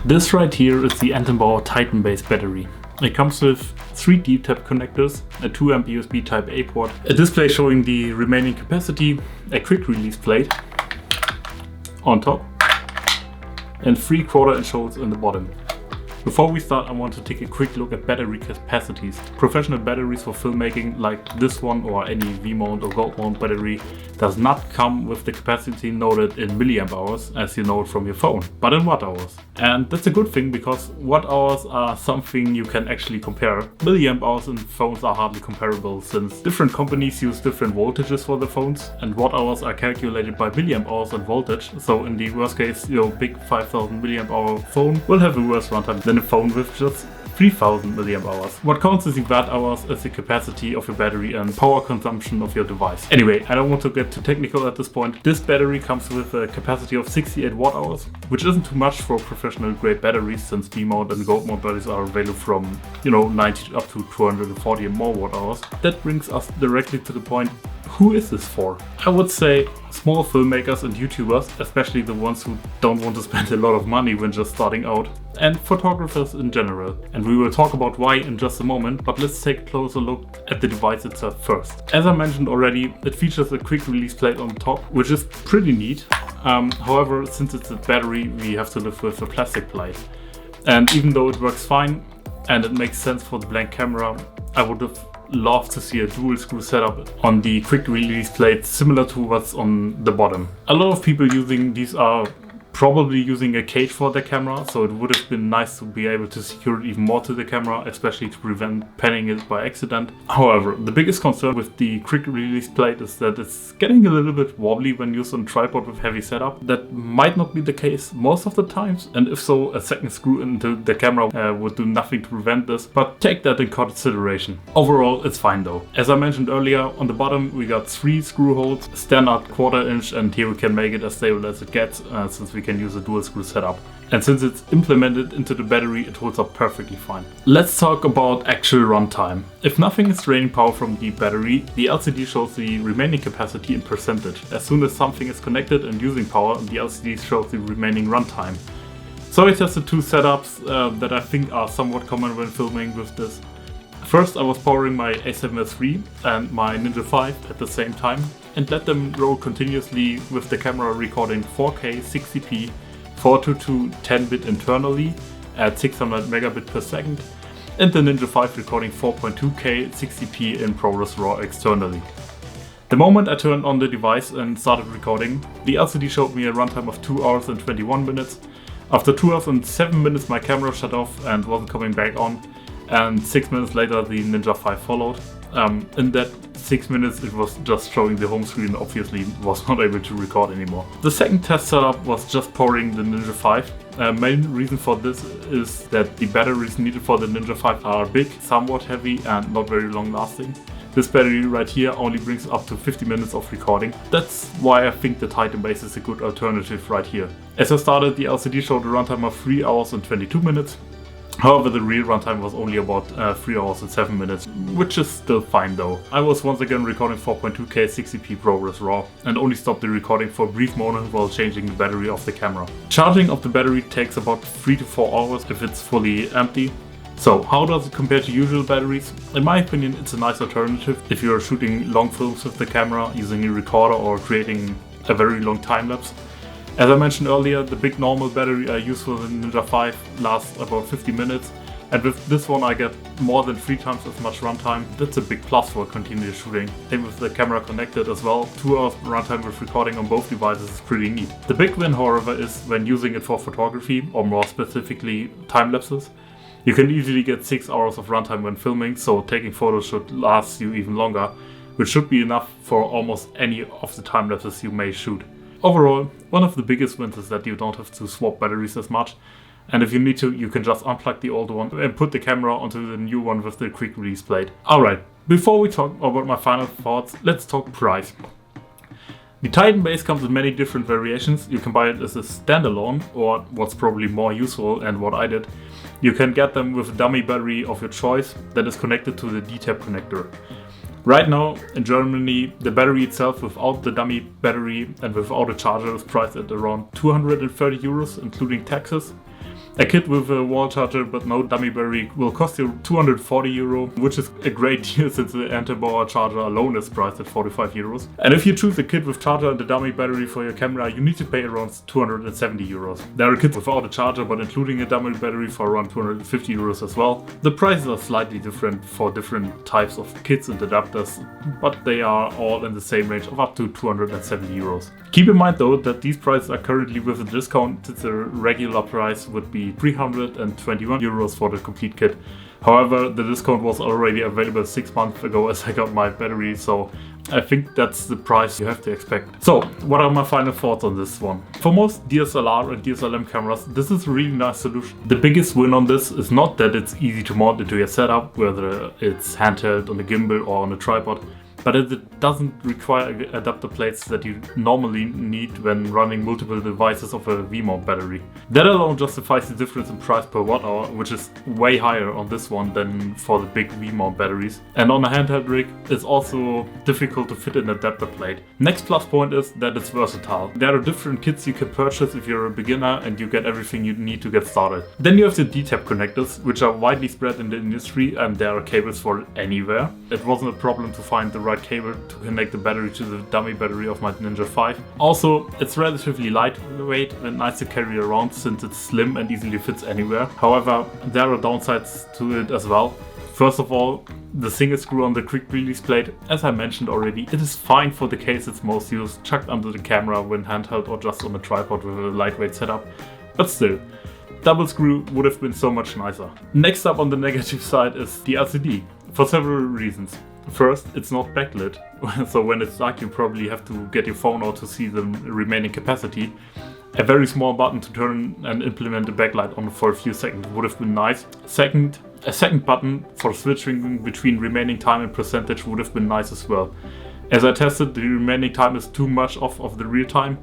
This right here is the Anton Bauer Titon Base battery. It comes with 3 D-tap connectors, a 2 amp USB Type A port, a display showing the remaining capacity, a quick release plate on top, and 3 1/4-inch holes in the bottom. Before we start, I want to take a quick look at battery capacities. Professional batteries for filmmaking like this one or any V-mount or gold mount battery does not come with the capacity noted in milliamp hours as you know it from your phone, but in watt hours. And that's a good thing because watt hours are something you can actually compare. Milliamp hours in phones are hardly comparable since different companies use different voltages for the phones, and watt hours are calculated by milliamp hours and voltage. So in the worst case, your big 5000 milliamp hour phone will have a worse runtime than a phone with just 3000 milliamp hours. What counts as the watt hours is the capacity of your battery and power consumption of your device. Anyway, I don't want to get too technical at this point. This battery comes with a capacity of 68 watt hours, which isn't too much for professional grade batteries since V-mount and gold mount batteries are available from 90 up to 240 and more watt hours. That brings us directly to the point. Who is this for? I would say small filmmakers and YouTubers, especially the ones who don't want to spend a lot of money when just starting out, and photographers in general. And we will talk about why in just a moment, but let's take a closer look at the device itself first. As I mentioned already, it features a quick release plate on top, which is pretty neat. However, since it's a battery, we have to live with a plastic plate. And even though it works fine and it makes sense for the blank camera, I would have love to see a dual screw setup on the quick release plate similar to what's on the bottom. A lot of people using these are probably using a cage for their camera, so it would have been nice to be able to secure it even more to the camera, especially to prevent panning it by accident. However, the biggest concern with the quick release plate is that it's getting a little bit wobbly when used on a tripod with heavy setup. That might not be the case most of the times, and if so, a second screw into the camera would do nothing to prevent this, but take that in consideration. Overall, it's fine though. As I mentioned earlier, on the bottom we got 3 screw holes, standard 1/4-inch, and here we can make it as stable as it gets since we can use a dual screw setup. And since it's implemented into the battery, it holds up perfectly fine. Let's talk about actual runtime. If nothing is draining power from the battery, the LCD shows the remaining capacity in percentage. As soon as something is connected and using power, the LCD shows the remaining runtime. So I tested 2 setups that I think are somewhat common when filming with this. First, I was powering my A7S III and my Ninja 5 at the same time and let them roll continuously with the camera recording 4K 60p 422 10-bit internally at 600 megabit per second, and the Ninja 5 recording 4.2K 60p in ProRes RAW externally. The moment I turned on the device and started recording, the LCD showed me a runtime of 2 hours and 21 minutes. After 2 hours and 7 minutes my camera shut off and wasn't coming back on, and 6 minutes later the Ninja 5 followed. In that 6 minutes it was just showing the home screen, obviously was not able to record anymore. The second test setup was just powering the Ninja 5. Main reason for this is that the batteries needed for the Ninja 5 are big, somewhat heavy and not very long lasting. This battery right here only brings up to 50 minutes of recording. That's why I think the Titon Base is a good alternative right here. As I started, the LCD showed a runtime of 3 hours and 22 minutes. However, the real runtime was only about 3 hours and 7 minutes, which is still fine though. I was once again recording 4.2K 60p ProRes RAW and only stopped the recording for a brief moment while changing the battery of the camera. Charging of the battery takes about 3 to 4 hours if it's fully empty. So how does it compare to usual batteries? In my opinion, it's a nice alternative if you're shooting long films with the camera, using a recorder or creating a very long time lapse. As I mentioned earlier, the big normal battery I use for the Ninja 5 lasts about 50 minutes, and with this one I get more than 3 times as much runtime. That's a big plus for continuous shooting. Same with the camera connected as well. 2 hours runtime with recording on both devices is pretty neat. The big win, however, is when using it for photography, or more specifically time lapses. You can easily get 6 hours of runtime when filming, so taking photos should last you even longer, which should be enough for almost any of the time lapses you may shoot. Overall, one of the biggest wins is that you don't have to swap batteries as much, and if you need to, you can just unplug the old one and put the camera onto the new one with the quick release plate. Alright, before we talk about my final thoughts, let's talk price. The Titon Base comes in many different variations. You can buy it as a standalone, or what's probably more useful and what I did, you can get them with a dummy battery of your choice that is connected to the D-tap connector. Right now, in Germany, the battery itself without the dummy battery and without a charger is priced at around 230 euros, including taxes. A kit with a wall charger but no dummy battery will cost you €240, which is a great deal since the Anton Bauer charger alone is priced at €45. And if you choose a kit with charger and a dummy battery for your camera, you need to pay around €270. There are kits without a charger but including a dummy battery for around €250 as well. The prices are slightly different for different types of kits and adapters, but they are all in the same range of up to €270. Keep in mind though that these prices are currently with a discount, since the regular price would be €321 for the complete kit. However, the discount was already available 6 months ago as I got my battery, so I think that's the price you have to expect. So, what are my final thoughts on this one? For most DSLR and DSLM cameras, this is a really nice solution. The biggest win on this is not that it's easy to mount into your setup, whether it's handheld on a gimbal or on a tripod, but it doesn't require adapter plates that you normally need when running multiple devices of a V-mount battery. That alone justifies the difference in price per watt hour, which is way higher on this one than for the big V-mount batteries. And on a handheld rig, it's also difficult to fit an adapter plate. Next plus point is that it's versatile. There are different kits you can purchase if you're a beginner and you get everything you need to get started. Then you have the D-tap connectors, which are widely spread in the industry, and there are cables for it anywhere. It wasn't a problem to find the right cable to connect the battery to the dummy battery of my Ninja 5. Also, it's relatively lightweight and nice to carry around since it's slim and easily fits anywhere. However, there are downsides to it as well. First of all, the single screw on the quick release plate, as I mentioned already, it is fine for the case it's most used, chucked under the camera when handheld or just on a tripod with a lightweight setup, but still. Double screw would have been so much nicer. Next up on the negative side is the LCD, for several reasons. First, it's not backlit, so when it's dark you probably have to get your phone out to see the remaining capacity. A very small button to turn and implement the backlight on for a few seconds would have been nice. Second, a second button for switching between remaining time and percentage would have been nice as well. As I tested, the remaining time is too much off of the real time,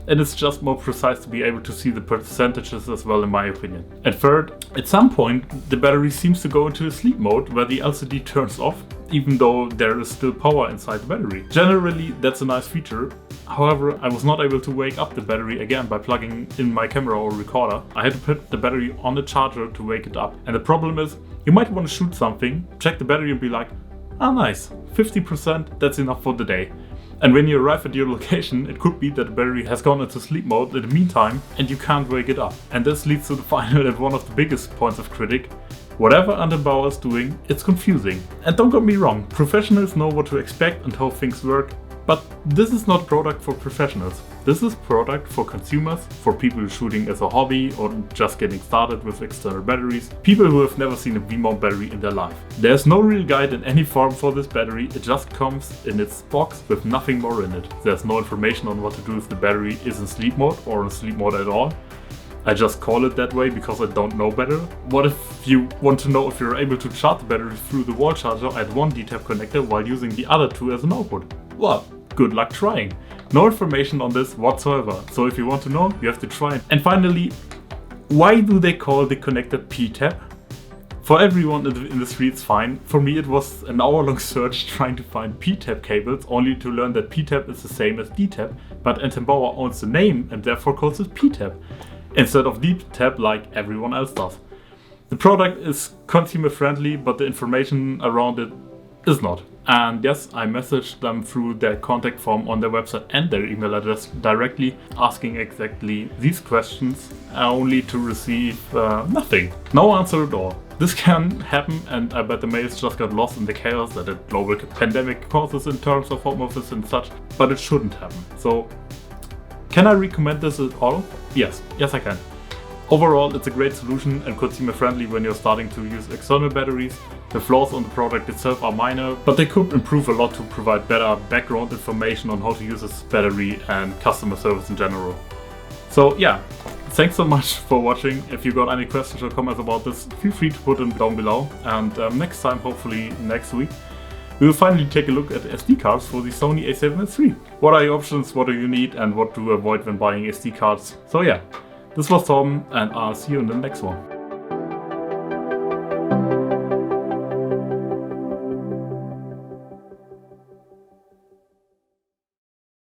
and it's just more precise to be able to see the percentages as well, in my opinion. And third, at some point the battery seems to go into a sleep mode where the LCD turns off, even though there is still power inside the battery. Generally, that's a nice feature. However, I was not able to wake up the battery again by plugging in my camera or recorder. I had to put the battery on the charger to wake it up. And the problem is, you might want to shoot something, check the battery and be like, ah nice, 50%, that's enough for the day. And when you arrive at your location, it could be that the battery has gone into sleep mode in the meantime and you can't wake it up. And this leads to the final and one of the biggest points of critique. Whatever Anton Bauer is doing, it's confusing. And don't get me wrong, professionals know what to expect and how things work, but this is not a product for professionals. This is a product for consumers, for people shooting as a hobby or just getting started with external batteries, people who have never seen a V-mount battery in their life. There's no real guide in any form for this battery, it just comes in its box with nothing more in it. There's no information on what to do if the battery is in sleep mode or in sleep mode at all. I just call it that way because I don't know better. What if you want to know if you're able to charge the battery through the wall charger at one D-tap connector while using the other two as an output? Well, good luck trying. No information on this whatsoever, so if you want to know, you have to try it. And finally, why do they call the connector P-tap? For everyone in the industry it's fine. For me it was an hour-long search trying to find P-tap cables, only to learn that P-tap is the same as D-tap, but Anton Bauer owns the name and therefore calls it P-tap, instead of D-tap like everyone else does. The product is consumer friendly, but the information around it is not. And yes, I messaged them through their contact form on their website and their email address directly, asking exactly these questions, only to receive nothing. No answer at all. This can happen, and I bet the mails just got lost in the chaos that a global pandemic causes in terms of home office and such, but it shouldn't happen. So, can I recommend this at all? Yes I can. Overall, it's a great solution and consumer friendly when you're starting to use external batteries. The flaws on the product itself are minor, but they could improve a lot to provide better background information on how to use this battery and customer service in general. So yeah, thanks so much for watching. If you got any questions or comments about this, feel free to put them down below. And next time, hopefully next week, we will finally take a look at SD cards for the Sony a7S III. What are your options, what do you need, and what to avoid when buying SD cards? So yeah. This was Tom, and I'll see you in the next one.